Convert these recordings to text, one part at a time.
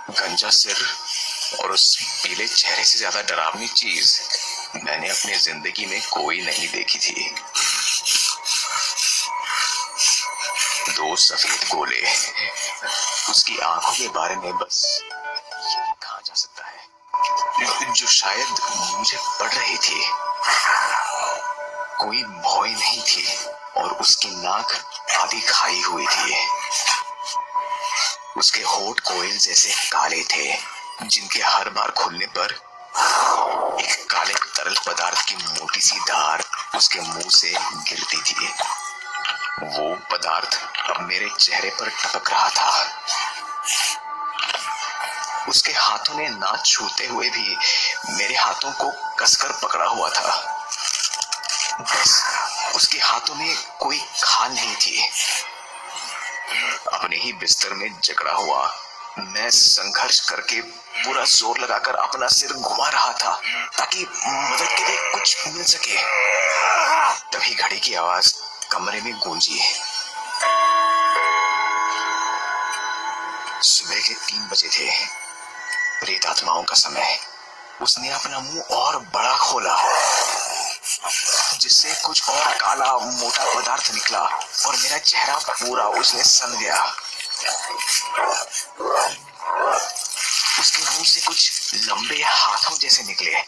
गंजा सिर और उस पीले चेहरे से ज्यादा डरावनी चीज मैंने अपनी जिंदगी में कोई नहीं देखी थी। दो सफेद गोले, उसकी आंखों के बारे में बस कहा जा सकता है, जो शायद मुझे पड़ रही थी। कोई भौं नहीं थी और उसकी नाक आधी खाई हुई थी। उसके होठ कोयल जैसे काले थे, जिनके हर बार खुलने पर एक काले तरल पदार्थ की मोटी सी धार उसके मुंह से गिरती थी। वो पदार्थ अब मेरे चेहरे पर टपक रहा था। उसके हाथों ने ना छूते हुए भी मेरे हाथों को कसकर पकड़ा हुआ था। बस उसके हाथों में कोई खाल नहीं थी। अपने ही बिस्तर में जकड़ा हुआ मैं संघर्ष करके पूरा जोर लगाकर अपना सिर घुमा रहा था ताकि मदद के लिए कुछ मिल सके। तभी घड़ी की आवाज कमरे में गूंजी। सुबह के 3 बजे थे, प्रेत आत्माओं का समय। उसने अपना मुंह और बड़ा खोला, जिससे कुछ और काला मोटा पदार्थ निकला और मेरा चेहरा पूरा उसने सन गया। उसके मुंह से कुछ लंबे हाथों जैसे निकले,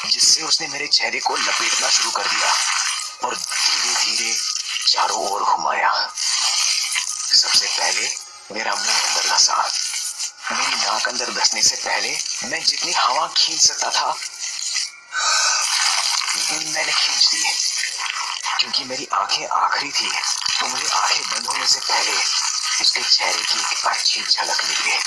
जिससे उसने मेरे चेहरे को लपेटना शुरू कर दिया और धीरे धीरे चारों ओर घुमाया। सबसे पहले मेरा मुंह अंदर धंसा। मेरी नाक अंदर धंसने से पहले मैं जितनी हवा खींच सकता था मैंने खींच दी। क्योंकि मेरी आंखें आखिरी थी, तो मुझे आंखें बंद होने से पहले उसके चेहरे की एक अच्छी झलक मिली।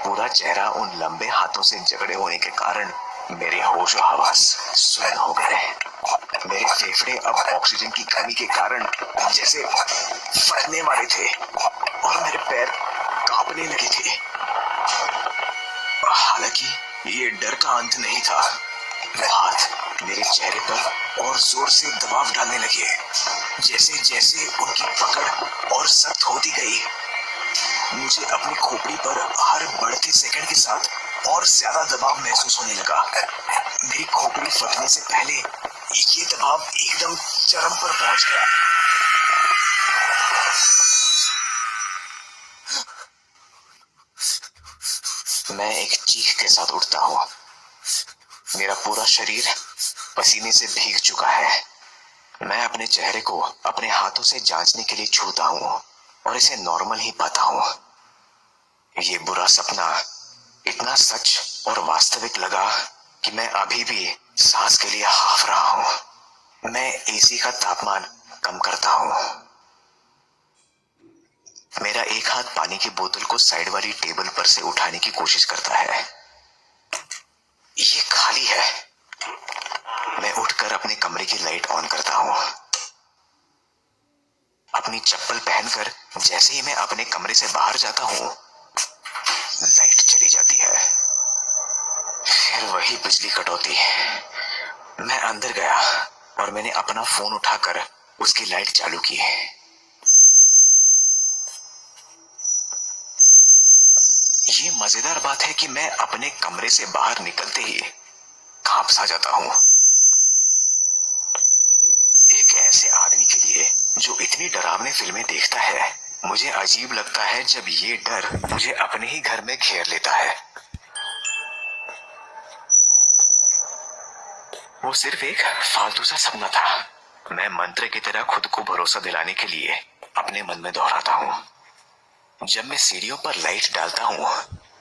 पूरा चेहरा उन लंबे हाथों से जकड़े होने के कारण मेरे होश और हवास सुन्न हो गए। मेरे फेफड़े अब ऑक्सीजन की कमी के कारण जैसे फटने वाले थे और मेरे पैर कांपने लगे थे। हालांकि ये डर का अंत नहीं था। वो हाथ मेरे चेहरे पर और जोर से दबाव डालने लगे। जैसे जैसे उनकी पकड़ और सख्त होती गई, मुझे अपनी खोपड़ी पर हर बढ़ते सेकंड के साथ और ज्यादा दबाव महसूस होने लगा। मेरी खोपड़ी फटने से पहले ये दबाव एकदम चरम पर पहुंच गया। मैं एक चीख के साथ उठता हूँ। मेरा पूरा शरीर पसीने से भीग चुका है। मैं अपने चेहरे को अपने हाथों से जांचने के लिए छूता हूँ और इसे नॉर्मल ही पाता हूँ। ये बुरा सपना इतना सच और वास्तविक लगा कि मैं अभी भी सांस के लिए हाफ रहा हूँ। मैं एसी का तापमान कम करता हूँ। मेरा एक हाथ पानी की बोतल को साइड वाली टेबल पर से उठाने की कोशिश करता है। ये खाली है। मैं उठकर अपने कमरे की लाइट ऑन करता हूँ। अपनी चप्पल पहनकर जैसे ही मैं अपने कमरे से बाहर जाता हूँ, लाइट चली जाती है। फिर वही बिजली कटौती। मैं अंदर गया और मैंने अपना फोन उठाकर उसकी लाइट चालू की। ये मजेदार बात है कि मैं अपने कमरे से बाहर निकलते ही कांप सा जाता हूँ। एक ऐसे आदमी के लिए जो इतनी डरावनी फिल्में देखता है, मुझे अजीब लगता है जब ये डर मुझे अपने ही घर में घेर लेता है। वो सिर्फ एक फालतू सा सपना था। मैं मंत्र की तरह खुद को भरोसा दिलाने के लिए अपने मन में दोहराता हूँ। जब मैं सीढ़ियों पर लाइट डालता हूँ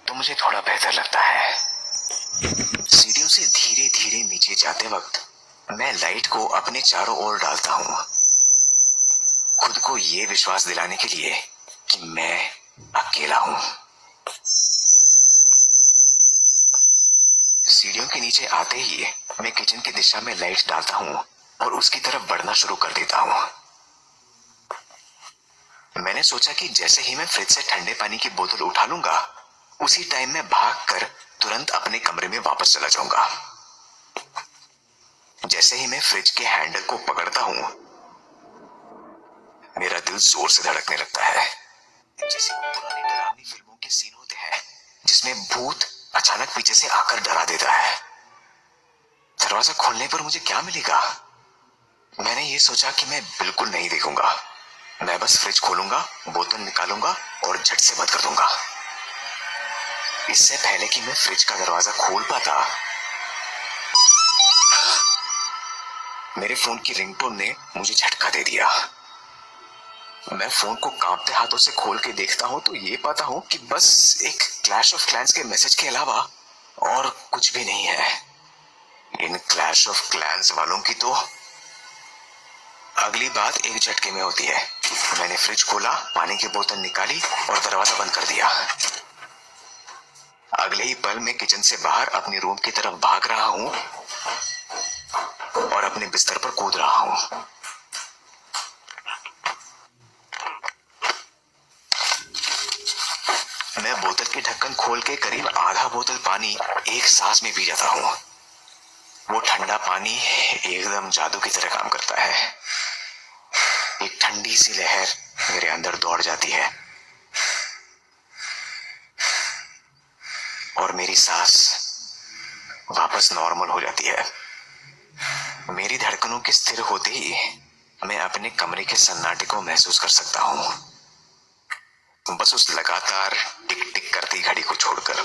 तो मुझे थोड़ा बेहतर लगता है। सीढ़ियों से धीरे धीरे नीचे जाते वक्त मैं लाइट को अपने चारों ओर डालता हूँ, खुद को ये विश्वास दिलाने के लिए कि मैं अकेला हूँ। सीढ़ियों के नीचे आते ही मैं किचन की दिशा में लाइट डालता हूँ और उसकी तरफ बढ़ना शुरू कर देता हूँ। मैंने सोचा कि जैसे ही मैं फ्रिज से ठंडे पानी की बोतल उठा लूंगा, उसी टाइम में भागकर तुरंत अपने कमरे में वापस चला जाऊंगा। जैसे ही मैं फ्रिज के हैंडल को पकड़ता हूँ, दिल जोर से धड़कने लगता है, जैसे वो पुरानी डरावनी फिल्मों के सीन होते हैं जिसमें भूत अचानक पीछे से आकर डरा देता है। दरवाजा खोलने पर मुझे क्या मिलेगा? मैंने ये सोचा कि मैं बिल्कुल नहीं देखूंगा। मैं बस फ्रिज खोलूंगा, बोतल निकालूंगा और झट से बंद कर दूंगा। इससे पहले कि मैं फ्रिज का दरवाजा खोल पाता, मेरे फोन की रिंगटोन ने मुझे झटका दे दिया। मैं फोन को कांपते हाथों से खोल के देखता हूं तो ये पाता हूं कि बस एक क्लैश ऑफ क्लैंस के मैसेज के अलावा और कुछ भी नहीं है। इन क्लैश ऑफ क्लैंस वालों की तो अगली बात एक झटके में होती है। मैंने फ्रिज खोला, पानी की बोतल निकाली और दरवाजा बंद कर दिया। अगले ही पल मैं किचन से बाहर अपनी रूम की तरफ भाग रहा हूं और अपने बिस्तर पर कूद रहा हूं। मैं बोतल की ढक्कन खोल के करीब आधा बोतल पानी एक सांस में पी जाता हूं। वो ठंडा पानी एकदम जादू की तरह काम करता है। एक ठंडी सी लहर मेरे अंदर दौड़ जाती है और मेरी सांस वापस नॉर्मल हो जाती है। मेरी धड़कनों के स्थिर होते ही मैं अपने कमरे के सन्नाटे को महसूस कर सकता हूं, बस उस लगातार टिक टिक करती घड़ी को छोड़कर।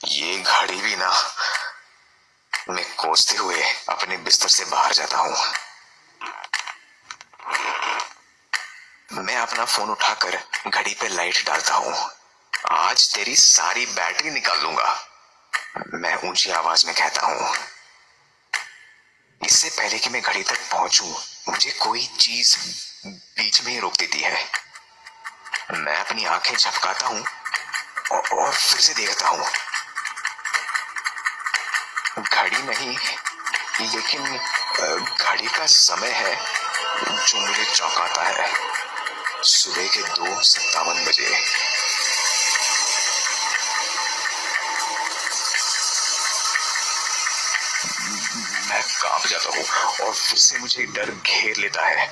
ये घड़ी भी ना, मैं कोसते हुए अपने बिस्तर से बाहर जाता हूं। मैं अपना फोन उठाकर घड़ी पे लाइट डालता हूं। आज तेरी सारी बैटरी निकाल दूंगा, मैं ऊंची आवाज में कहता हूं। इससे पहले कि मैं घड़ी तक पहुंचूं, मुझे कोई चीज बीच में ही रोक देती है। मैं अपनी आंखें झपकाता हूं और फिर से देखता हूं। घड़ी नहीं, लेकिन घड़ी का समय है जो मुझे चौंकाता है। सुबह के 2:57 बजे। मैं कांप जाता हूं और फिर से मुझे डर घेर लेता है।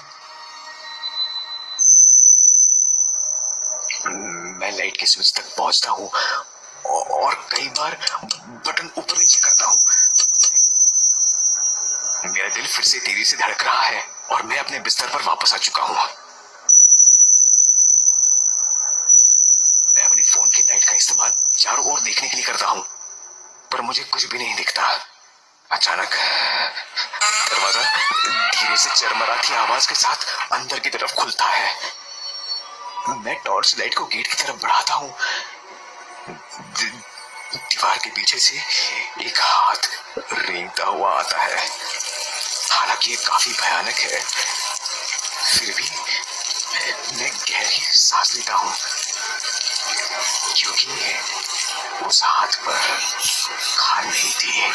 मैं लाइट के स्विच तक पहुंचता हूं और कई बार बटन ऊपर नीचे करता हूं। मेरा दिल फिर से तेजी से धड़क रहा है और मैं अपने बिस्तर पर वापस आ चुका हूं। मैं अपने फोन की लाइट का इस्तेमाल चारों ओर देखने के लिए करता हूं, पर मुझे कुछ भी नहीं दिखता। अचानक दरवाजा धीरे से चरमराती आवाज के साथ अंदर की तरफ खुलता है। मैं टॉर्च लाइट को गेट की तरफ बढ़ाता हूं। दीवार के पीछे से एक हाथ रेंगता हुआ आता है। हालांकि ये काफी भयानक है, फिर भी मैं गहरी सांस लेता हूं, क्योंकि उस हाथ पर खान नहीं थी।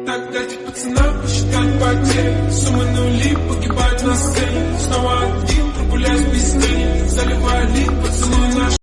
Так дайте пацанам посчитать потери. Суммы нули погибают на сцене. Снова один, прогуляюсь без тени. Заливая лик, пацаны